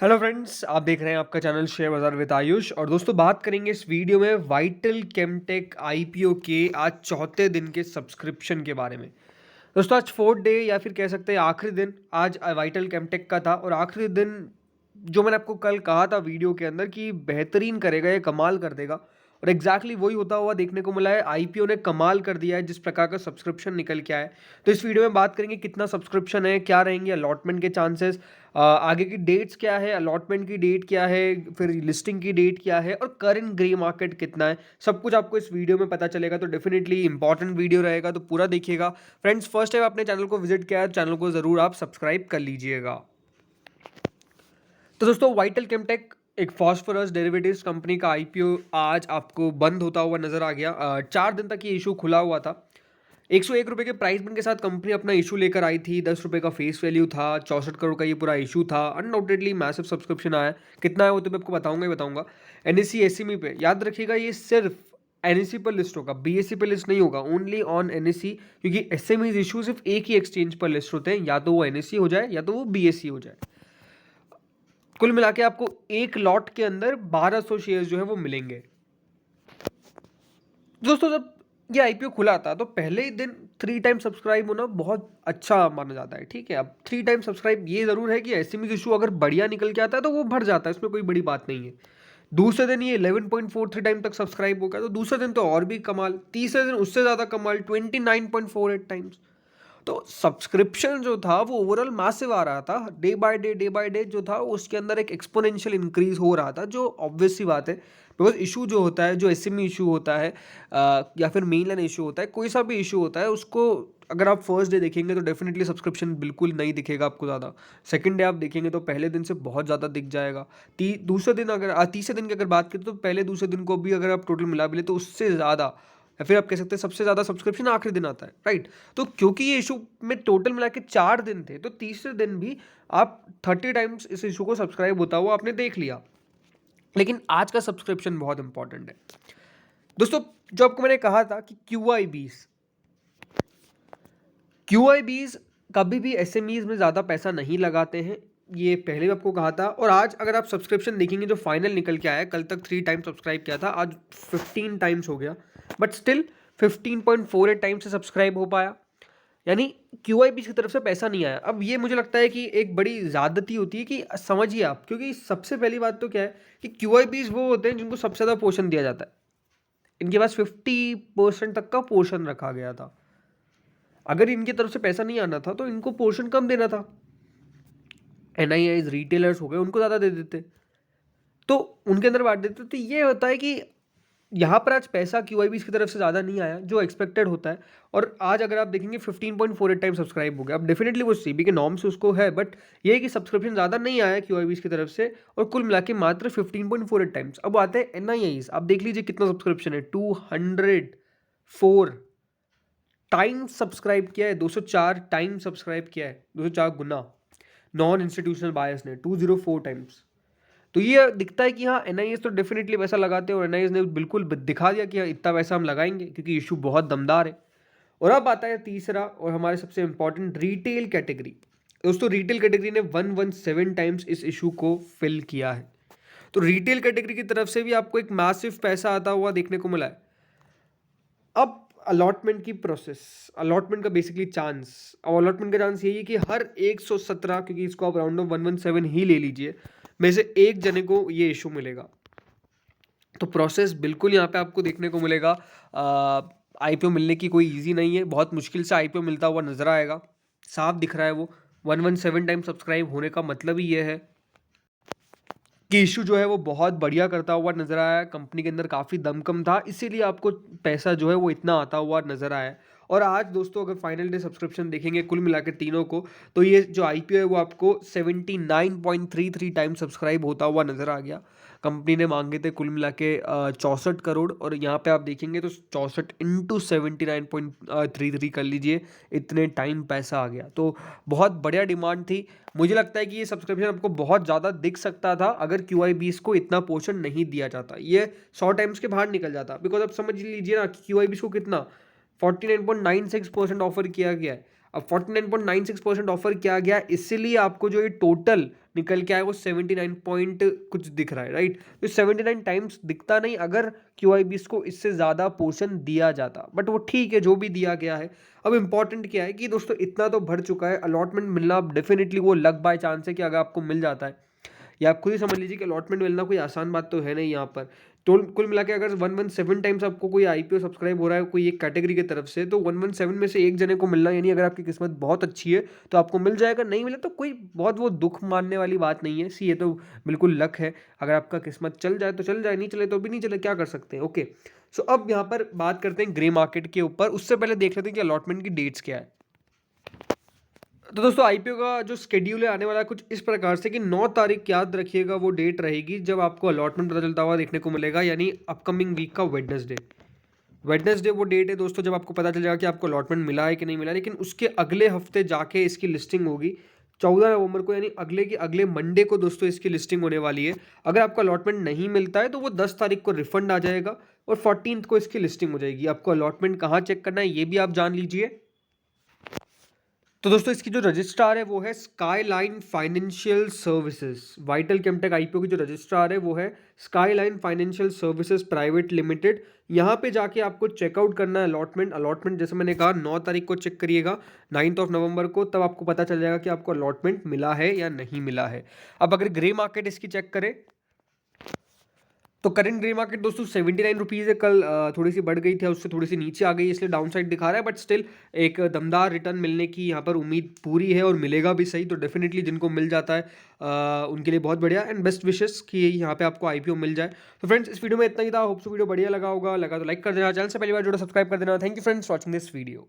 Hello friends, आप देख रहे हैं आपका चैनल शेयर बाजार विद आयुष। और दोस्तों, बात करेंगे इस वीडियो में वाइटल केमटेक आईपीओ के आज चौथे दिन के सब्सक्रिप्शन के बारे में। दोस्तों, आज फोर्थ डे या फिर कह सकते हैं आखिरी दिन आज वाइटल केमटेक का था। और आखिरी दिन जो मैंने आपको कल कहा था वीडियो के अंदर कि बेहतरीन करेगा, ये कमाल कर देगा, और एग्जैक्टली वही होता हुआ देखने को मिला है। आईपीओ ने कमाल कर दिया है जिस प्रकार का सब्सक्रिप्शन निकल के आया है। तो इस वीडियो में बात करेंगे कितना सब्सक्रिप्शन है, क्या रहेंगे अलॉटमेंट के चांसेस, आगे की डेट्स क्या है, अलॉटमेंट की डेट क्या है, फिर लिस्टिंग की डेट क्या है, और करंट ग्रे मार्केट कितना है। सब कुछ आपको इस वीडियो में पता चलेगा। तो डेफिनेटली इंपॉर्टेंट वीडियो रहेगा, तो पूरा देखिएगा। फ्रेंड्स, फर्स्ट टाइम अपने चैनल को विजिट किया है, चैनल को जरूर आप सब्सक्राइब कर लीजिएगा। तो दोस्तों, वाइटल केमटेक एक फॉस्फोरस डेरिवेटिव्स कंपनी का आईपीओ आज आपको बंद होता हुआ नजर आ गया। 4 दिन तक ये इशू खुला हुआ था। 101 रुपये के प्राइस बिन के साथ कंपनी अपना इशू लेकर आई थी। 10 रुपये का फेस वैल्यू था, 64 करोड़ का ये पूरा इशू था। अनडाउटेडली मैसिव सब्सक्रिप्शन आया। कितना है वो तो मैं आपको बताऊंगा ही बताऊंगा। एनएससी एसएमई पे याद रखिएगा, ये सिर्फ एनएससी पर लिस्ट होगा, बीएससी पर लिस्ट नहीं होगा, ओनली ऑन एनएससी। क्योंकि एसएमई इशू सिर्फ एक ही एक्सचेंज पर लिस्ट होते हैं, या तो वो एनएससी हो जाए या तो वो बीएससी हो जाए। कुल मिला के आपको एक लॉट के अंदर 1200 शेयर जो है वो मिलेंगे। दोस्तों, जब ये आईपीओ खुला था तो पहले ही दिन 3 टाइम सब्सक्राइब होना बहुत अच्छा माना जाता है। ठीक है, अब 3 टाइम सब्सक्राइब ये जरूर है कि एसएमई इशू अगर बढ़िया निकल के आता है तो वो बढ़ जाता है, इसमें कोई बड़ी बात नहीं है। दूसरे दिन ये 11.43 टाइम तक सब्सक्राइब हो गया, तो दूसरे दिन तो और भी कमाल। तीसरे दिन उससे ज्यादा कमाल, 29.48 टाइम्स। तो सब्सक्रिप्शन जो था वो ओवरऑल मैसिव आ रहा था। डे बाय डे जो था उसके अंदर एक एक्सपोनेंशियल इंक्रीज हो रहा था, जो ऑब्वियस सी बात है। बिकॉज इशू जो होता है, जो एसएमई इशू होता है, या फिर मेन लाइन इशू होता है, कोई सा भी इशू होता है, उसको अगर आप फर्स्ट डे देखेंगे तो डेफिनेटली सब्सक्रिप्शन बिल्कुल नहीं दिखेगा आपको ज़्यादा। सेकंड डे आप देखेंगे तो पहले दिन से बहुत ज़्यादा दिख जाएगा। दूसरे दिन अगर तीसरे दिन की अगर बात करें तो पहले दूसरे दिन को भी अगर आप टोटल मिला भी ले तो उससे ज़्यादा, या फिर आप कह सकते हैं सबसे ज़्यादा सब्सक्रिप्शन आखिरी दिन आता है, राइट। तो क्योंकि ये इशू में टोटल मिला के 4 दिन थे, तो तीसरे दिन भी आप 30 टाइम्स इस इशू को सब्सक्राइब होता हुआ आपने देख लिया। लेकिन आज का सब्सक्रिप्शन बहुत इंपॉर्टेंट है दोस्तों। जो आपको मैंने कहा था कि क्यूआईबीज कभी भी एसएमईज में ज़्यादा पैसा नहीं लगाते हैं, ये पहले भी आपको कहा था। और आज अगर आप सब्सक्रिप्शन देखेंगे जो फाइनल निकल के आया, कल तक 3 टाइम सब्सक्राइब किया था, आज 15 टाइम्स हो गया, बट स्टिल 15.48 टाइम से सब्सक्राइब हो पाया। यानी क्यूआईबीज की तरफ से पैसा नहीं आया। अब ये मुझे लगता है कि एक बड़ी ज़्यादती होती है कि समझिए आप, क्योंकि सबसे पहली बात तो क्या है कि क्यूआईबीज वो होते हैं जिनको सबसे ज़्यादा पोर्शन दिया जाता है। इनके पास 50% तक का पोर्शन रखा गया था। अगर इनकी तरफ से पैसा नहीं आना था तो इनको पोर्शन कम देना था। एनआईआईज रिटेलर्स हो गए, उनको ज़्यादा दे देते, तो उनके अंदर बांट देते। तो ये होता है कि यहाँ पर आज पैसा क्यूआईबीज की तरफ से ज़्यादा नहीं आया जो एक्सपेक्टेड होता है। और आज अगर आप देखेंगे 15.48 टाइम सब्सक्राइब हो गया। अब डेफिनेटली वो सीबी के नॉर्म से उसको है, बट ये है कि सब्सक्रिप्शन ज़्यादा नहीं आया क्यूआईबीज की तरफ से, और कुल मिला के मात्र 15.48 टाइम्स। अब आते हैं एनआईआईज। आप देख लीजिए कितना सब्सक्रिप्शन है, 204 टाइम सब्सक्राइब किया है, 204 टाइम सब्सक्राइब किया है, 204 गुना। नॉन इंस्टीट्यूशनल बायर्स ने 204 टाइम्स। तो ये दिखता है कि हाँ, एनआईएस तो डेफिनेटली पैसा लगाते हैं, और एनआईएस ने बिल्कुल दिखा दिया कि हाँ, इतना पैसा हम लगाएंगे क्योंकि इशू बहुत दमदार है। और अब आता है तीसरा और हमारे सबसे इंपॉर्टेंट, रिटेल कैटेगरी। दोस्तों, रिटेल कैटेगरी ने 117 टाइम्स इस इशू को फिल किया है। तो रिटेल कैटेगरी की तरफ से भी आपको एक मैसिव पैसा आता हुआ देखने को मिला है। अब अलॉटमेंट की प्रोसेस, अलॉटमेंट का बेसिकली चांस, अब अलॉटमेंट का चांस यही है कि हर 117, क्योंकि इसको आप राउंड ऑफ 117 ही ले लीजिए, में से एक जने को ये इशू मिलेगा। तो प्रोसेस बिल्कुल यहाँ पे आपको देखने को मिलेगा। आईपीओ मिलने की कोई इजी नहीं है, बहुत मुश्किल से आईपीओ मिलता हुआ नजर आएगा। साफ दिख रहा है वो 117 टाइम सब्सक्राइब होने का मतलब ही ये है कि इशू जो है वो बहुत बढ़िया करता हुआ नजर आया। कंपनी के अंदर काफ़ी दमकम था, इसीलिए आपको पैसा जो है वो इतना आता हुआ नजर आया। और आज दोस्तों अगर फाइनल डे सब्सक्रिप्शन देखेंगे कुल मिला के तीनों को, तो ये जो आईपीओ है वो आपको 79.33 टाइम सब्सक्राइब होता हुआ नजर आ गया। कंपनी ने मांगे थे कुल मिला के 64 करोड़, और यहाँ पे आप देखेंगे तो 64 इंटू 79.33 कर लीजिए, इतने टाइम पैसा आ गया। तो बहुत बढ़िया डिमांड थी। मुझे लगता है कि ये सब्सक्रिप्शन आपको बहुत ज़्यादा दिख सकता था अगर क्यूआईबीज को इतना पोर्शन नहीं दिया जाता, ये 100 टाइम्स के बाहर निकल जाता। बिकॉज अब समझ लीजिए ना कि क्यूआईबीज को कितना 49.96% ऑफर किया गया है। अब 49.96% ऑफर किया गया, इसीलिए आपको जो ये टोटल निकल के आया वो 79 पॉइंट कुछ दिख रहा है, राइट। तो 79 टाइम्स दिखता नहीं अगर QIBs को इससे ज़्यादा पोर्शन दिया जाता, बट वो ठीक है जो भी दिया गया है। अब इंपॉर्टेंट क्या है कि दोस्तों इतना तो भर चुका है, अलॉटमेंट मिलना डेफिनेटली वो लक बाय चांस है कि अगर आपको मिल जाता है, या आप खुद ही समझ लीजिए कि अलॉटमेंट मिलना कोई आसान बात तो है नहीं यहाँ पर। तो कुल मिला के अगर 117 टाइम्स आपको कोई IPO सब्सक्राइब हो रहा है कोई एक कैटेगरी की तरफ से, तो 117 में से एक जने को मिलना, यानी अगर आपकी किस्मत बहुत अच्छी है तो आपको मिल जाएगा, नहीं मिला तो कोई बहुत वो दुख मानने वाली बात नहीं है। सी ये तो बिल्कुल लक है, अगर आपका किस्मत चल जाए तो चल जाए, नहीं चले तो भी नहीं चले, क्या कर सकते हैं। ओके, सो अब यहाँ पर बात करते हैं ग्रे मार्केट के ऊपर। उससे पहले देख लेते हैं कि अलॉटमेंट की डेट्स क्या है। तो दोस्तों IPO का जो शेड्यूल है आने वाला है कुछ इस प्रकार से कि 9 तारीख याद रखिएगा वो डेट रहेगी जब आपको अलॉटमेंट पता चलता हुआ देखने को मिलेगा, यानी अपकमिंग वीक का वेडनेसडे वो डेट है दोस्तों जब आपको पता चल जाएगा कि आपको अलॉटमेंट मिला है कि नहीं मिला। लेकिन उसके अगले हफ्ते जाके इसकी लिस्टिंग होगी 14 नवंबर को, यानी अगले के अगले मंडे को दोस्तों इसकी लिस्टिंग होने वाली है। अगर आपको अलॉटमेंट नहीं मिलता है तो वो 10 तारीख को रिफंड आ जाएगा और 14 को इसकी लिस्टिंग हो जाएगी। आपको अलॉटमेंट कहाँ चेक करना है ये भी आप जान लीजिए। तो दोस्तों इसकी जो रजिस्ट्रार है वो है skyline financial services. Vital Chemtech IPO की जो रजिस्ट्रार है वो है skyline financial services private limited. यहाँ पे जाके आपको चेकआउट करना है अलॉटमेंट जैसे मैंने कहा 9 तारीख को चेक करिएगा, 9 नवंबर को, तब आपको पता चल जाएगा कि आपको अलॉटमेंट मिला है या नहीं मिला है। अब अगर ग्रे मार्केट इसकी चेक करें तो करंट ग्रे मार्केट दोस्तों 79 रुपीज़ है। कल थोड़ी सी बढ़ गई थी, उससे थोड़ी सी नीचे आ गई, इसलिए डाउन साइड दिखा रहा है, बट स्टिल एक दमदार रिटर्न मिलने की यहाँ पर उम्मीद पूरी है और मिलेगा भी सही। तो डेफिनेटली जिनको मिल जाता है उनके लिए बहुत बढ़िया एंड बेस्ट विशेस कि यहाँ पे आपको IPO मिल जाए। तो फ्रेंड्स इस वीडियो में इतना ही था, होप सो वीडियो बढ़िया लगा होगा, लगा तो लाइक कर देना, चैनल से पहली बार जुड़ो सब्सक्राइब कर देना। Thank you friends watching this video.